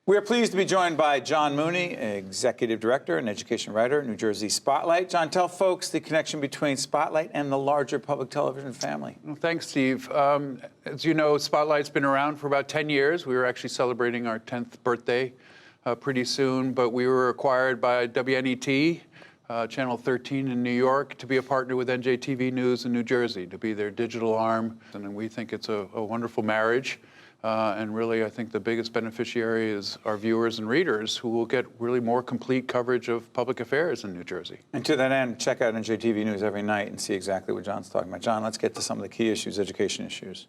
We are pleased to be joined by John Mooney, Executive Director and Education Writer, New Jersey Spotlight. John, tell folks the connection between Spotlight and the larger public television family. Well, thanks, Steve. As you know, Spotlight's been around for about 10 years. We were actually celebrating our 10th birthday pretty soon, but we were acquired by WNET, Channel 13 in New York, to be a partner with NJTV News in New Jersey, to be their digital arm. And we think it's a wonderful marriage. And really, I think the biggest beneficiary is our viewers and readers, who will get really more complete coverage of public affairs in New Jersey. And to that end, check out NJTV News every night and see exactly what John's talking about. John, let's get to some of the key issues, education issues.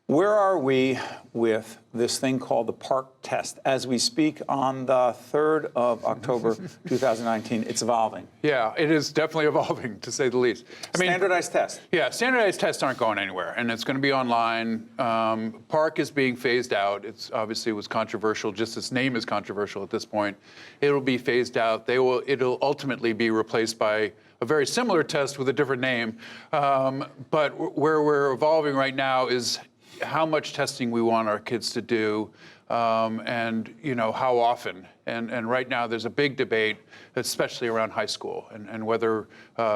Where are we with this thing called the Parcc Test? As we speak on the 3rd of October, 2019, it's evolving. Yeah, it is definitely evolving, to say the least. Standardized tests. Yeah, standardized tests aren't going anywhere, and it's going to be online. Parcc is being phased out. It's obviously was controversial. Just its name is controversial at this point. It'll be phased out. It'll ultimately be replaced by a very similar test with a different name. But where we're evolving right now is how much testing we want our kids to do, and how often. And right now there's a big debate, especially around high school, and whether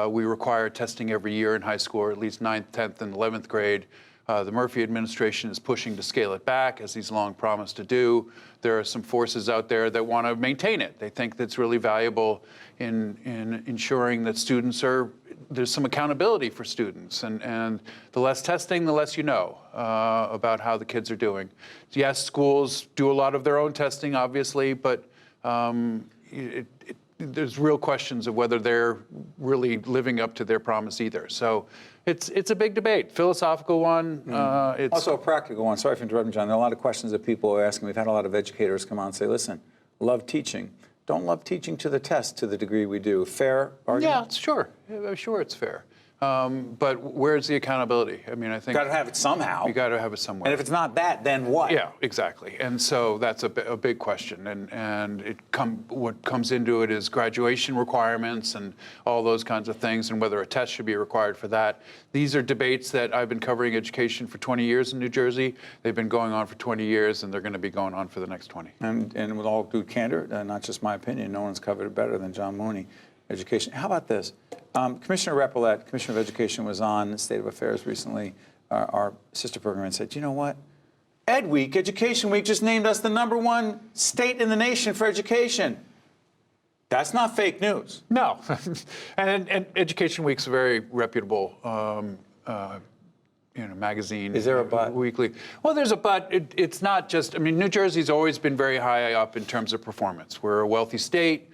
we require testing every year in high school, or at least 9th, 10th, and 11th grade. The Murphy administration is pushing to scale it back, as he's long promised to do. There are some forces out there that want to maintain it. They think that's really valuable in ensuring that there's some accountability for students. And the less testing, the less you know about how the kids are doing. Yes, schools do a lot of their own testing, obviously, but there's real questions of whether they're really living up to their promise either. So it's a big debate, philosophical one. It's also a practical one. Sorry for interrupting, John. There are a lot of questions that people are asking. We've had a lot of educators come on and say, listen, love teaching. Don't love teaching to the test to the degree we do. Fair argument? Yeah, sure. Sure, it's fair. But where's the accountability? I mean, I think... Got to have it somehow. You got to have it somewhere. And if it's not that, then what? Yeah, exactly. And so that's a big question. And what comes into it is graduation requirements and all those kinds of things, and whether a test should be required for that. These are debates that I've been covering education for 20 years in New Jersey. They've been going on for 20 years, and they're going to be going on for the next 20. And with all due candor, not just my opinion, no one's covered it better than John Mooney, education. How about this? Commissioner Repillette, Commissioner of Education, was on State of Affairs recently, our sister program, and said, you know what? Ed Week, Education Week, just named us the #1 state in the nation for education. That's not fake news. No. and Education Week's a very reputable magazine. Is there a but? Weekly. Well, there's a but. It's not just, I mean, New Jersey's always been very high up in terms of performance. We're a wealthy state.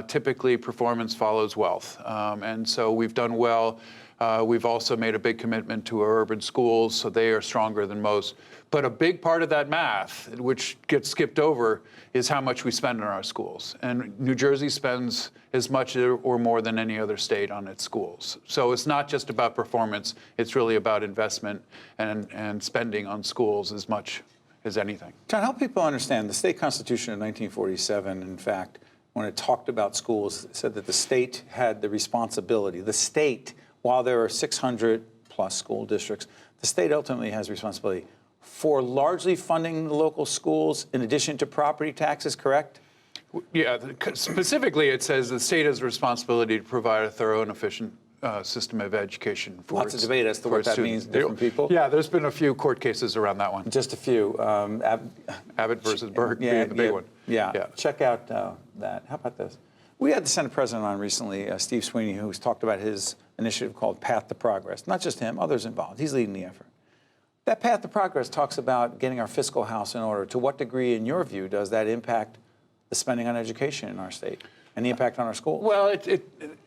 Typically, performance follows wealth. And so we've done well. We've also made a big commitment to our urban schools, so they are stronger than most. But a big part of that math, which gets skipped over, is how much we spend on our schools. And New Jersey spends as much or more than any other state on its schools. So it's not just about performance. It's really about investment and spending on schools as much as anything. John, help people understand the state constitution of 1947, in fact, when it talked about schools, it said that the state had the responsibility. The state, while there are 600 plus school districts, the state ultimately has responsibility for largely funding the local schools in addition to property taxes, correct? Yeah, specifically it says the state has a responsibility to provide a thorough and efficient system of education for Lots of debate as to what that means to different people. Yeah, there's been a few court cases around that one. Just a few. Abbott versus Berg being the big one. Yeah, check out that. How about this? We had the Senate President on recently, Steve Sweeney, who's talked about his initiative called Path to Progress. Not just him, others involved. He's leading the effort. That Path to Progress talks about getting our fiscal house in order. To what degree, in your view, does that impact the spending on education in our state and the impact on our schools? Well,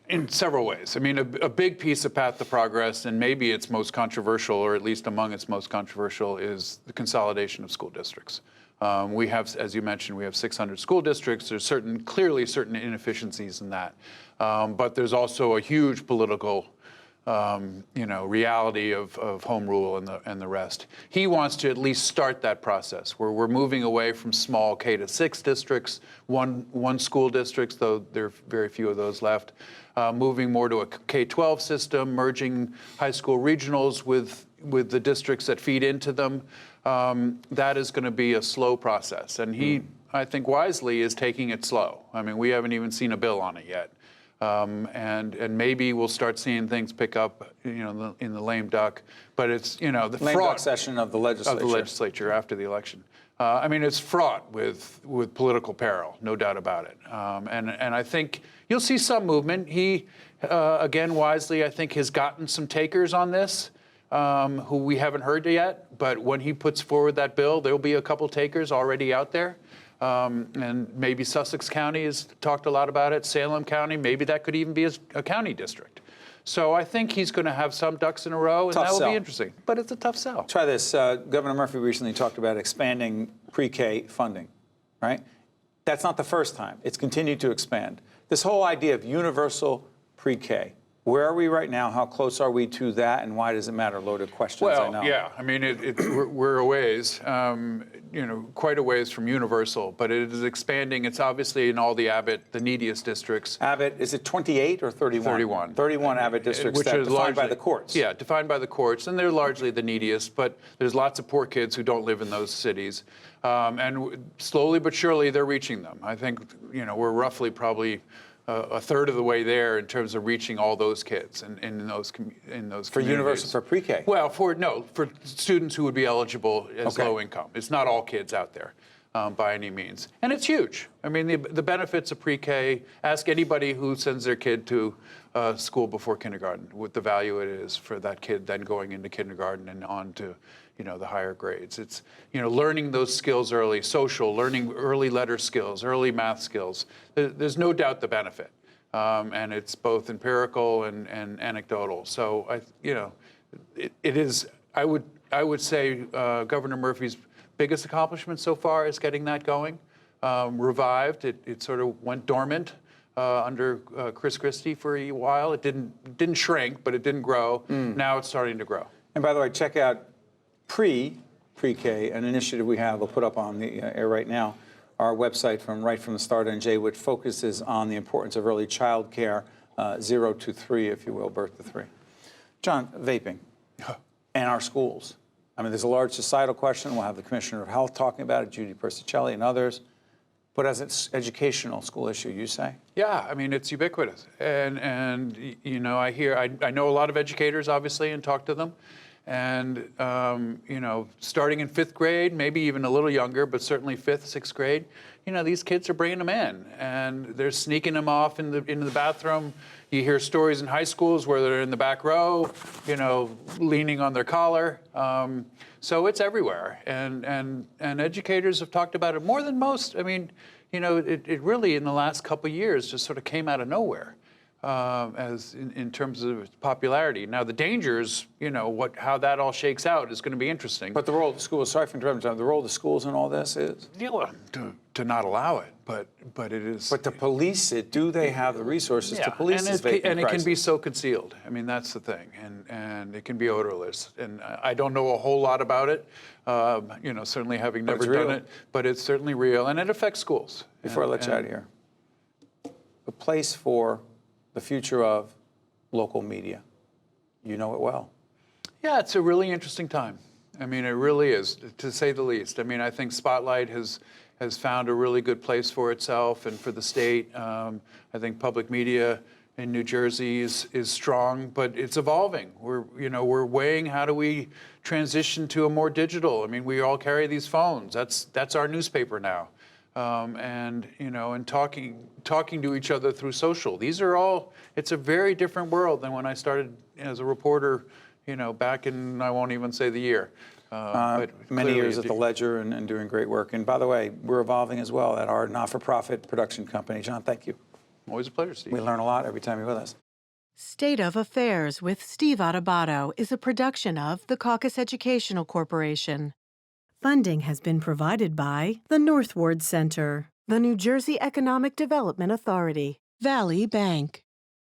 in several ways. I mean, a big piece of Path to Progress, and maybe its most controversial, or at least among its most controversial, is the consolidation of school districts. We have, as you mentioned, we have 600 school districts. There's clearly certain inefficiencies in that. But there's also a huge political reality of home rule and the rest. He wants to at least start that process where we're moving away from small K-6 districts, one school districts, though there are very few of those left, moving more to a K-12 system, merging high school regionals with the districts that feed into them. That is going to be a slow process. And he I think wisely, is taking it slow. I mean, we haven't even seen a bill on it yet. And maybe we'll start seeing things pick up, in the lame duck. But it's, the Lame fraud duck session of the legislature. After the election. I mean, it's fraught with political peril, no doubt about it. And I think you'll see some movement. He, again, wisely, I think, has gotten some takers on this, who we haven't heard yet. But when he puts forward that bill, there'll be a couple takers already out there. And maybe Sussex County has talked a lot about it. Salem County, maybe that could even be a county district. So I think he's going to have some ducks in a row, and that will be interesting. But it's a tough sell. Try this. Governor Murphy recently talked about expanding pre-K funding, right? That's not the first time. It's continued to expand. This whole idea of universal pre-K, where are we right now? How close are we to that, and why does it matter? Loaded questions, I know. Well, yeah. I mean, we're a ways, quite a ways from universal, but it is expanding. It's obviously in all the the neediest districts. Abbott, is it 28 or 31? 31. 31 Abbott districts which that are defined by the courts. Yeah, defined by the courts, and they're largely the neediest, but there's lots of poor kids who don't live in those cities. And slowly but surely, they're reaching them. I think, we're roughly probably a third of the way there in terms of reaching all those kids in those communities. For universal, for pre-K? Well, for students who would be eligible as low income. It's not all kids out there by any means. And it's huge. I mean, the benefits of pre-K, ask anybody who sends their kid to school before kindergarten, what the value it is for that kid then going into kindergarten and on to the higher grades. It's, learning those skills early, social, learning early letter skills, early math skills. There's no doubt the benefit. And it's both empirical and anecdotal. So, it is, I would say Governor Murphy's biggest accomplishment so far is getting that going. Revived, it sort of went dormant under Chris Christie for a while. It didn't shrink, but it didn't grow. Now it's starting to grow. And by the way, check out pre-K, an initiative we have, we'll put up on the air right now, our website from right from the start, NJ, which focuses on the importance of early child care, 0 to 3, if you will, birth to 3. John, vaping and our schools. I mean, there's a large societal question. We'll have the Commissioner of Health talking about it, Judy Persicelli and others. But as an educational school issue, you say? Yeah, I mean, it's ubiquitous. And I know a lot of educators, obviously, and talk to them. And, starting in 5th grade, maybe even a little younger, but certainly 5th, 6th grade, these kids are bringing them in and they're sneaking them off into the bathroom. You hear stories in high schools where they're in the back row, leaning on their collar. So it's everywhere. And educators have talked about it more than most. I mean, it really in the last couple of years just sort of came out of nowhere. As in terms of its popularity. Now the dangers, how that all shakes out is going to be interesting. But the role of the schools, sorry for interrupting, the role of the schools in all this is? To not allow it, but it is. But to police it, do they have the resources to police this vaping crisis? And it can be so concealed. I mean, that's the thing. And it can be odorless. And I don't know a whole lot about it, certainly having never done it, but it's certainly real. And it affects schools. Before I let you out of here, a place for the future of local media. You know it well. Yeah, it's a really interesting time. I mean, it really is, to say the least. I mean, I think Spotlight has found a really good place for itself and for the state. I think public media in New Jersey is strong, but it's evolving. We're weighing how do we transition to a more digital. I mean, we all carry these phones. That's our newspaper now. And talking to each other through social. These are all, it's a very different world than when I started as a reporter, back in, I won't even say the year. But many years at the Ledger and doing great work. And by the way, we're evolving as well at our not-for-profit production company. John, thank you. Always a pleasure, Steve. We learn a lot every time you're with us. State of Affairs with Steve Adubato is a production of the Caucus Educational Corporation. Funding has been provided by the Northward Center, the New Jersey Economic Development Authority, Valley Bank,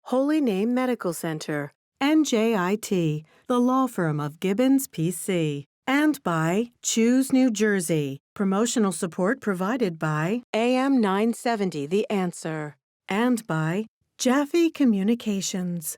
Holy Name Medical Center, NJIT, the law firm of Gibbons, P.C., and by Choose New Jersey. Promotional support provided by AM 970 The Answer, and by Jaffe Communications.